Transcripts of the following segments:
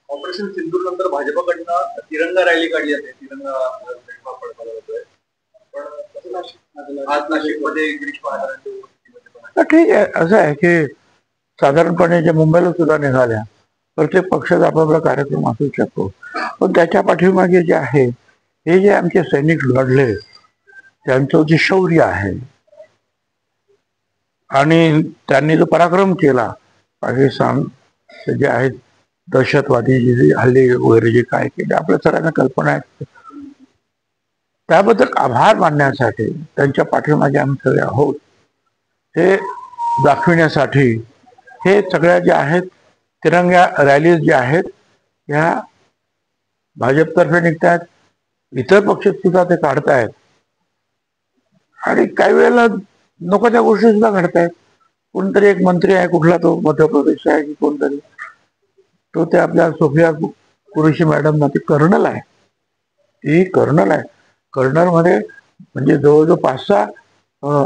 Operation सिंदूर नंतर भाजपकडनं तिरंगा rally काढली जाते, तिरंगा फडकवला जातोय. पण आज नाशिकमध्ये गिरीश महाजनांच्या उपस्थितीमध्ये ठीक आहे. असं आहे की साधारणपणे जे मुंबईला सुद्धा निघाल्या, प्रत्येक पक्षाचा आपापला कार्यक्रम असू शकतो, पण त्याच्या पाठीमागे जे आहे, हे जे आमचे सैनिक लढले, त्यांचं जे शौर्य आहे आणि त्यांनी जो पराक्रम केला, पाकिस्तान जे आहेत दहशतवादी जे हल्ले वगैरे जे काय केले, आपल्या सगळ्यांना कल्पना आहे. त्याबद्दल आभार मानण्यासाठी त्यांच्या पाठीमागे आम्ही सगळे आहोत, हे दाखविण्यासाठी हे सगळ्या ज्या आहेत तिरंगा रॅलीज ज्या आहेत ह्या भाजपतर्फे निघतात, इतर पक्ष सुद्धा ते काढतायत आणि काही वेळेला नको त्या गोष्टी सुद्धा घडतायत. कोणतरी एक मंत्री आहे, कुठला तो मध्य प्रदेश आहे की कोणतरी, तो ते आपल्या सोफिया कुरेशी मॅडम ना, ती कर्नल आहे, ती कर्नल आहे. कर्नल मध्ये म्हणजे जवळजवळ 5-6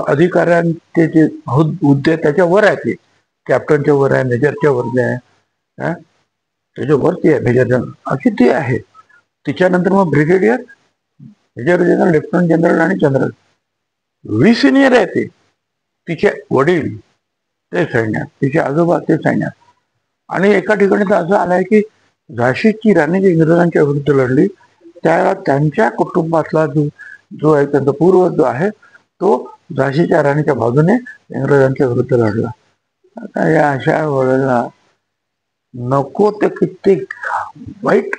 अधिकाऱ्यांचे जे हुद्दे त्याच्या वर आहे, ते कॅप्टनच्या वर आहे, मेजरच्या वर आहे, त्याच्या वरती आहे मेजर जनरल, अशी ती आहे. तिच्यानंतर मग brigadier, major general, lieutenant general आणि जनरल, 20 सिनियर आहे ते. तिचे वडील ते सैन्यात, तिचे आजोबा ते सैन्यात. आणि एका ठिकाणी तर असं आलंय की झाशीची राणी जी इंग्रजांच्या विरुद्ध लढली, त्यावेळेला त्यांच्या कुटुंबातला जो आहे, त्यांचा पूर्वज जो आहे, तो झाशीच्या राणीच्या बाजूने इंग्रजांच्या विरुद्ध लढला. आता या अशा वेळेला नको ते किती वाईट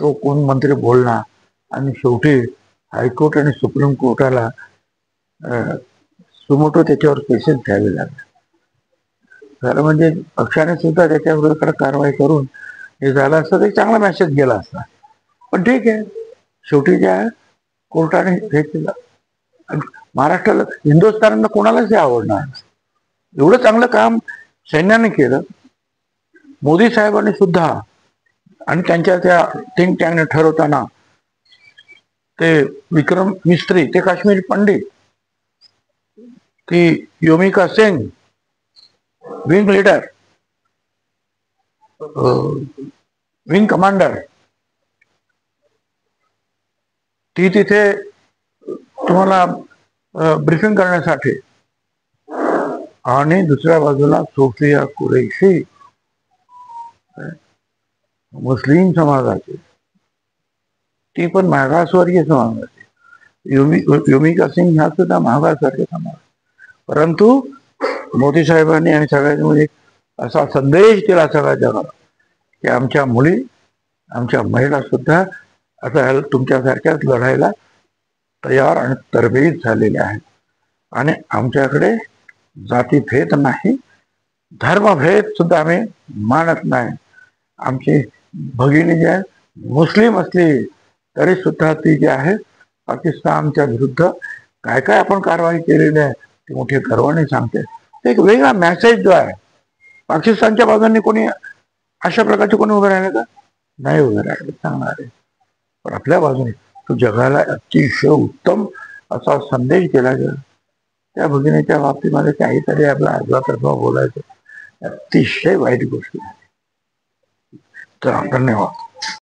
तो कोण मंत्री बोलणार, आणि शेवटी हायकोर्ट आणि सुप्रीम कोर्टाला सुमोटो त्याच्यावर केसेस घ्यावे लागले. खरं म्हणजे पक्षाने सुद्धा त्याच्या विरोधात कारवाई करून हे झालं असतं, तर चांगला मेसेज गेला असता. पण ठीक आहे, शेवटी ज्या कोर्टाने हे केलं. महाराष्ट्राला, हिंदुस्थानाला कोणालाच हे आवडणार, एवढं चांगलं काम सैन्याने केलं. मोदी साहेबांनी सुद्धा आणि त्यांच्या त्या थिंक टँकने ठरवताना ते विक्रम मिस्त्री, ते काश्मीरी पंडित, ती Vyomika Singh wing leader, wing commander, ती तिथे तुम्हाला ब्रीफिंग करण्यासाठी, आणि दुसऱ्या बाजूला सोफिया कुरेशी मुस्लिम समाजाची, ती पण मागासवर्गीय समाजाची. योमिका सिंग ह्या सुद्धा मागासवर्गीय समाज. परंतु मोदी साहेबांनी आणि सगळ्यांनी एक असा संदेश दिला सगळ्या जगाला की आमच्या मुली, आमच्या महिला सुद्धा आता तुमच्यासारख्याच लढायला तयार आणि तरबेज झालेल्या आहेत. आणि आमच्याकडे जातीभेद नाही, धर्मभेद सुद्धा आम्ही मानत नाही. आमची भगिनी जी आहे, मुस्लिम असली तरी सुद्धा ती जी आहे पाकिस्तानच्या विरुद्ध काय काय आपण कारवाई केलेली आहे ती मोठी गर्वाने सांगते. एक वेगळा मेसेज जो आहे, पाकिस्तानच्या बाजूने कोणी अशा प्रकारचे कोणी उभे राहिले का? नाही उभे राहिले, सांगणार आहे. पण आपल्या बाजूने तो जगाला अतिशय उत्तम असा संदेश दिला गेला. त्या भगिनीच्या बाबतीमध्ये काहीतरी आपला अर्धातर्फा बोलायचं अतिशय वाईट गोष्टी आहे. तर धन्यवाद.